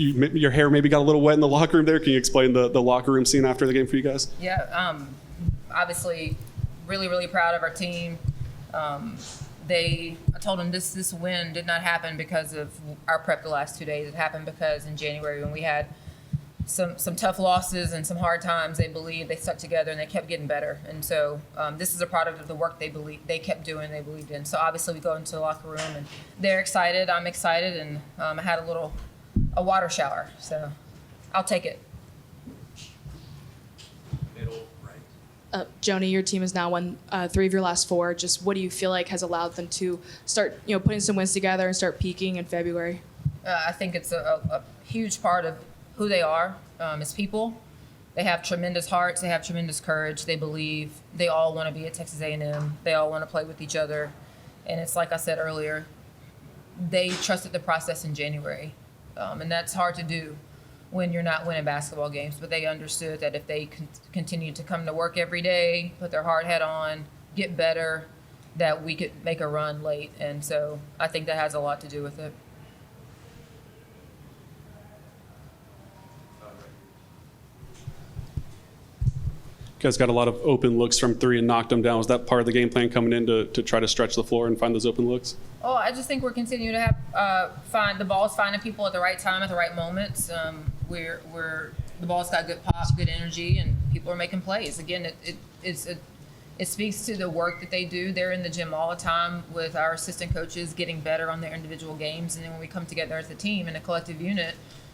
your hair maybe got a little wet in the locker room there. Can you explain the locker room scene after the game for you guys? Yeah, obviously really, really proud of our team. I told them this win did not happen because of our prep the last 2 days. It happened because in January when we had some tough losses and some hard times, they stuck together and they kept getting better. And so this is a product of the work they kept doing, they believed in. So obviously we go into the locker room and they're excited, I'm excited, and I had a water shower. So I'll take it. Joni, your team has now won 3 of your last 4. Just what do you feel like has allowed them to start, putting some wins together and start peaking in February? I think it's a huge part of who they are as people. They have tremendous hearts. They have tremendous courage. They believe. They all want to be at Texas A&M. They all want to play with each other. And it's like I said earlier, they trusted the process in January. And that's hard to do when you're not winning basketball games, but they understood that if they continue to come to work every day, put their hard hat on, get better, that we could make a run late. And so I think that has a lot to do with it. You guys got a lot of open looks from 3 and knocked them down. Was that part of the game plan coming in to try to stretch the floor and find those open looks? Oh, I just think we're continuing to have find the ball's finding people at the right time at the right moments. The ball's got good pop, good energy, and people are making plays. Again, it speaks to the work that they do. They're in the gym all the time with our assistant coaches, getting better on their individual games, and then when we come together as a team in a collective unit,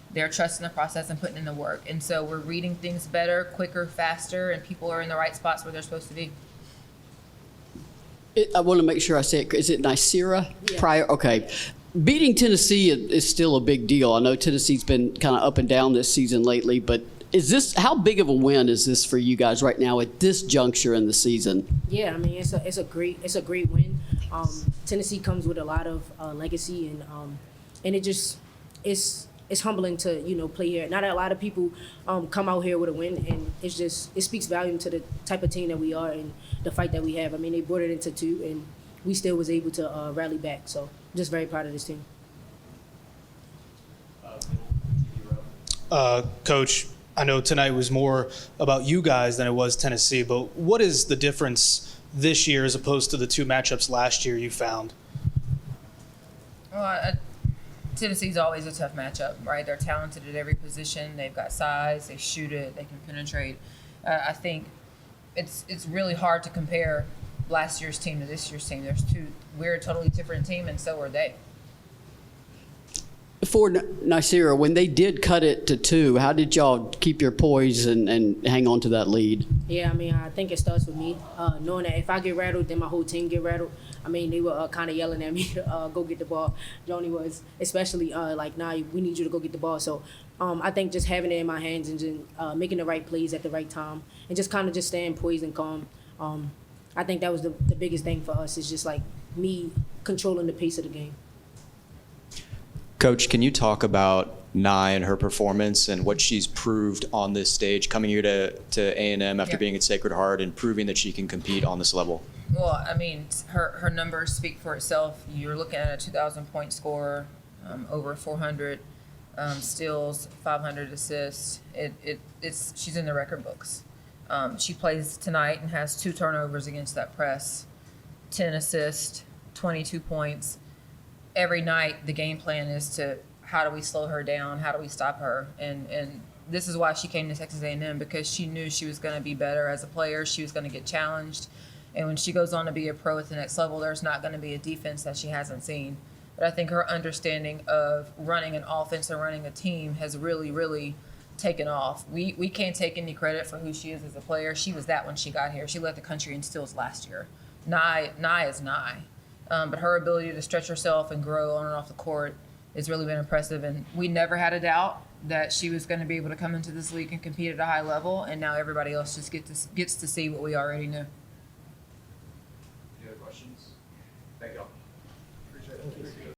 they're trusting the process and putting in the work. And so we're reading things better, quicker, faster, and people are in the right spots where they're supposed to be. I want to make sure I say it. Is it Nicira? Yeah. Pryor? Okay. Beating Tennessee is still a big deal. I know Tennessee's been kind of up and down this season lately, but how big of a win is this for you guys right now at this juncture in the season? Yeah, I mean it's a great win. Tennessee comes with a lot of legacy, and it's humbling to play here. Not a lot of people come out here with a win, and it speaks volume to the type of team that we are and the fight that we have. I mean, they brought it into 2, and we still was able to rally back. So just very proud of this team. Coach, I know tonight was more about you guys than it was Tennessee, but what is the difference this year as opposed to the 2 matchups last year you found? Well, Tennessee's always a tough matchup, right? They're talented at every position. They've got size. They shoot it. They can penetrate. I think it's really hard to compare last year's team to this year's team. We're a totally different team, and so are they. For Nicira, when they did cut it to 2, how did y'all keep your poise and hang on to that lead? Yeah, I mean, I think it starts with me, knowing that if I get rattled, then my whole team get rattled. I mean, they were kind of yelling at me to go get the ball. Joni was, especially nah, we need you to go get the ball. So I think just having it in my hands and just making the right plays at the right time and just kind of just staying poised and calm. I think that was the biggest thing for us, is just like me controlling the pace of the game. Coach, can you talk about Nye and her performance and what she's proved on this stage, coming here to A&M after being at Sacred Heart and proving that she can compete on this level? Well, I mean, her numbers speak for itself. You're looking at a 2,000-point scorer, over 400 steals, 500 assists. She's in the record books. She plays tonight and has 2 turnovers against that press, 10 assists, 22 points. Every night the game plan is to, how do we slow her down? How do we stop her? And this is why she came to Texas A&M, because she knew she was going to be better as a player. She was going to get challenged. And when she goes on to be a pro at the next level, there's not going to be a defense that she hasn't seen. But I think her understanding of running an offense and running a team has really, really taken off. We can't take any credit for who she is as a player. She was that when she got here. She led the country in steals last year. Nye is Nye. But her ability to stretch herself and grow on and off the court has really been impressive. And we never had a doubt that she was going to be able to come into this league and compete at a high level. And now everybody else just gets to see what we already knew. Any other questions? Thank you all. Appreciate it.